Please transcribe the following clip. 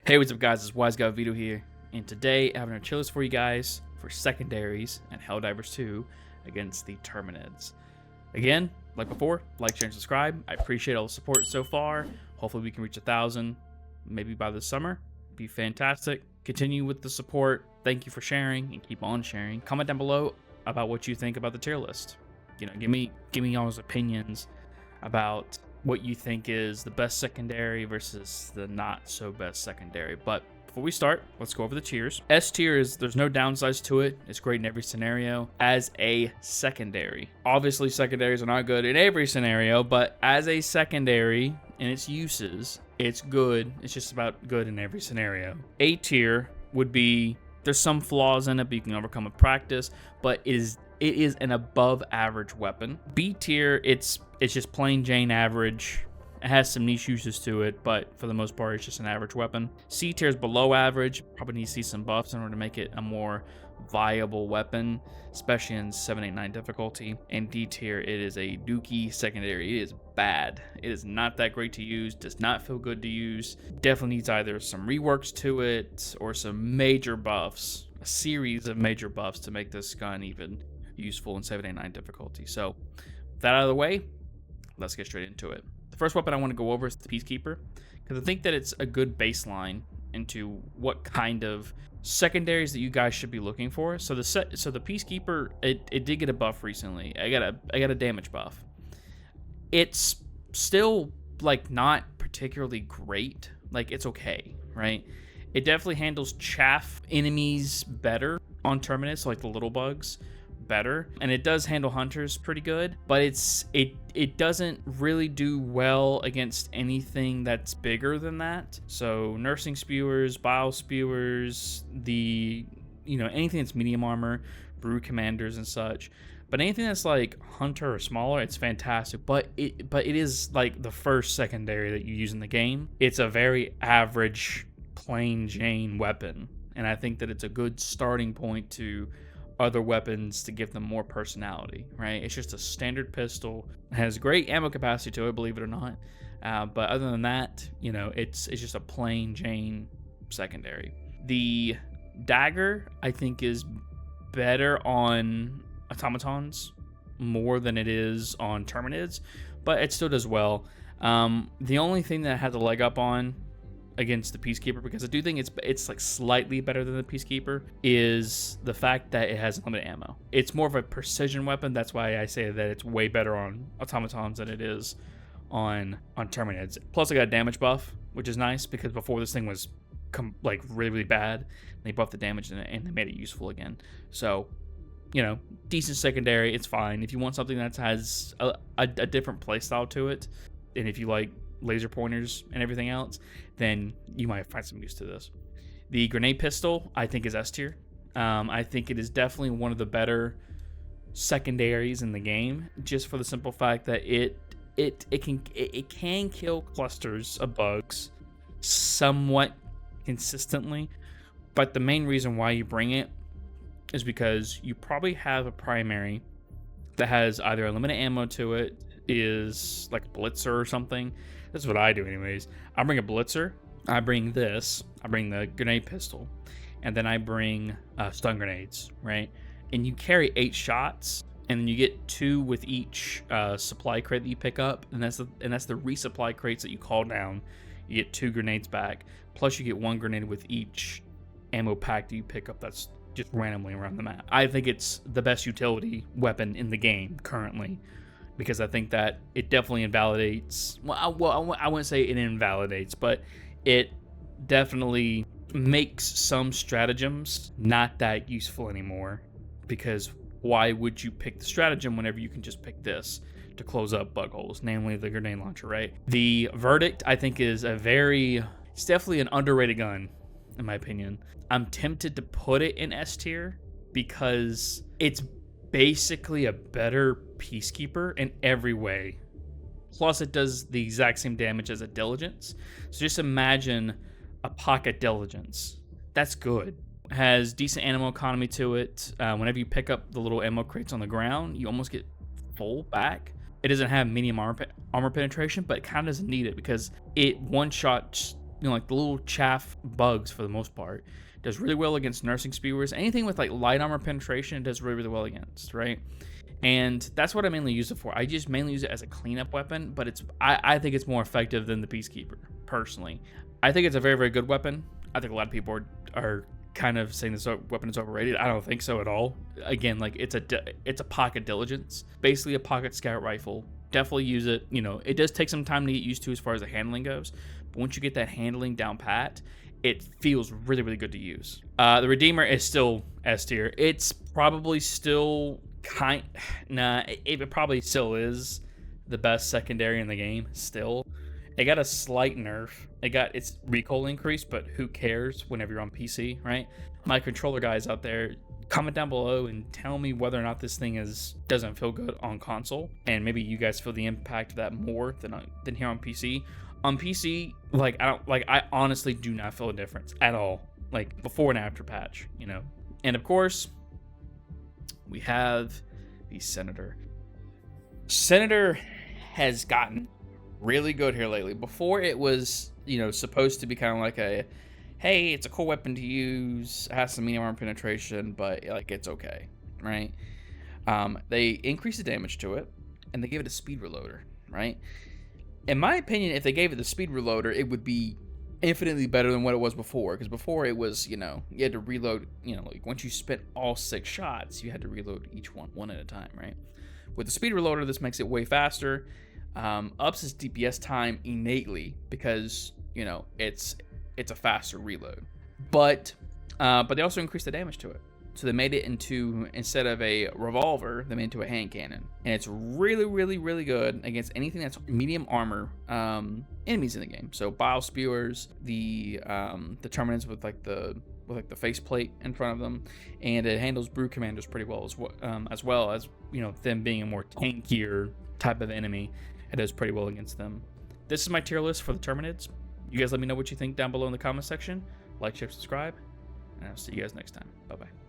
Hey, what's up guys, it's WiseGuyVito here, and today I have another chill list for you guys for secondaries and Helldivers 2 against the Terminids. Again, like before, like, share, and subscribe. I appreciate all the support so far. Hopefully we can reach 1,000 maybe by this summer. Be fantastic. Continue with the support. Thank you for sharing and keep on sharing. Comment down below about what you think about the tier list. You know, give me y'all's opinions about what you think is the best secondary versus the not so best secondary. But before we start, let's go over the tiers. S tier is, there's no downsides to it. It's great in every scenario as a secondary. Obviously secondaries are not good in every scenario, but as a secondary in its uses, it's good. It's just about good in every scenario. A tier would be, there's some flaws in it, but you can overcome with practice, but it is an above average weapon. B tier, it's just plain Jane average. It has some niche uses to it, but for the most part, it's just an average weapon. C tier is below average. Probably need to see some buffs in order to make it a more viable weapon, especially in 789 difficulty. And D tier, it is a dookie secondary. It is bad. It is not that great to use. Does not feel good to use. Definitely needs either some reworks to it or some major buffs. A series of major buffs to make this gun even useful in 789 difficulty. So with that out of the way, let's get straight into it. The first weapon I want to go over is the Peacekeeper, because I think that it's a good baseline into what kind of secondaries that you guys should be looking for. So the Peacekeeper, it did get a buff recently. I got a damage buff. It's still like not particularly great. Like, it's okay, right? It definitely handles chaff enemies better on Terminids, so like the little bugs, better, and it does handle hunters pretty good, but it doesn't really do well against anything that's bigger than that. So nursing spewers, bile spewers, anything that's medium armor, brew commanders and such. But anything that's like hunter or smaller, it's fantastic. But it is like the first secondary that you use in the game. It's a very average plain Jane weapon, and I think that it's a good starting point to other weapons to give them more personality, right? It's just a standard pistol. It has great ammo capacity to it, believe it or not. But other than that, it's just a plain Jane secondary. The Dagger, I think, is better on automatons more than it is on Terminids, but it still does well. The only thing that it has a leg up on against the Peacekeeper, because I do think it's like slightly better than the Peacekeeper, is the fact that it has limited ammo. It's more of a precision weapon. That's why I say that it's way better on automatons than it is on Terminids. Plus I got a damage buff, which is nice, because before this thing was like really bad. They buffed the damage and they made it useful again. So, decent secondary. It's fine. If you want something that has a different playstyle to it, and if you like laser pointers and everything else, then you might find some use to this. The grenade pistol, I think, is S tier. I think it is definitely one of the better secondaries in the game, just for the simple fact that it can kill clusters of bugs somewhat consistently. But the main reason why you bring it is because you probably have a primary that has either a limited ammo to it, is like a blitzer or something. This is what I do anyways. I bring a blitzer, I bring this, I bring the grenade pistol, and then I bring stun grenades, right? And you carry 8 shots, and then you get 2 with each supply crate that you pick up, and that's the resupply crates that you call down. You get 2 grenades back, plus you get 1 grenade with each ammo pack that you pick up that's just randomly around the map. I think it's the best utility weapon in the game currently, because I think that it definitely invalidates, I wouldn't say it invalidates, but it definitely makes some stratagems not that useful anymore, because why would you pick the stratagem whenever you can just pick this to close up bug holes, namely the grenade launcher, right? The Verdict, I think, is it's definitely an underrated gun, in my opinion. I'm tempted to put it in S tier because it's basically a better Peacekeeper in every way. Plus it does the exact same damage as a Diligence. So just imagine a pocket Diligence. That's good. It has decent ammo economy to it. Whenever you pick up the little ammo crates on the ground, you almost get full back. It doesn't have medium armor penetration, but it kind of doesn't need it because it one-shots like the little chaff bugs for the most part. Does really well against nursing spewers. Anything with like light armor penetration, it does really, really well against, right? And that's what I mainly use it for. I just mainly use it as a cleanup weapon, but I think it's more effective than the Peacekeeper, personally. I think it's a very, very good weapon. I think a lot of people are kind of saying this weapon is overrated. I don't think so at all. Again, like it's a pocket diligence, basically a pocket scout rifle. Definitely use it. You know, it does take some time to get used to as far as the handling goes, but once you get that handling down pat, it feels really, really good to use. The Redeemer is still S tier. It's probably still it probably still is the best secondary in the game still. It got a slight nerf. It got its recoil increase, but who cares whenever you're on PC, right? My controller guys out there, comment down below and tell me whether or not this thing doesn't feel good on console, and maybe you guys feel the impact of that more than here on PC. On PC, I honestly do not feel a difference at all, like before and after patch, you know. And of course, we have the Senator. Senator has gotten really good here lately. Before it was, you know, supposed to be kind of like hey, it's a cool weapon to use, it has some medium armor penetration, but like it's okay, right? They increased the damage to it, and they gave it a speed reloader, right? In my opinion, if they gave it the speed reloader, it would be infinitely better than what it was before, because before it was, you know, you had to reload, you know, like once you spent all 6 shots, you had to reload each one at a time, right? With the speed reloader, this makes it way faster, ups its DPS time innately, because, you know, it's a faster reload, but they also increased the damage to it. So they made it into, instead of a revolver, they made it into a hand cannon, and it's really, really, really good against anything that's medium armor enemies in the game. So bile spewers, the Terminids with the faceplate in front of them, and it handles brood commanders pretty well as well as you know, them being a more tankier type of enemy. It does pretty well against them. This is my tier list for the Terminids. You guys let me know what you think down below in the comment section. Like, share, subscribe, and I'll see you guys next time. Bye bye.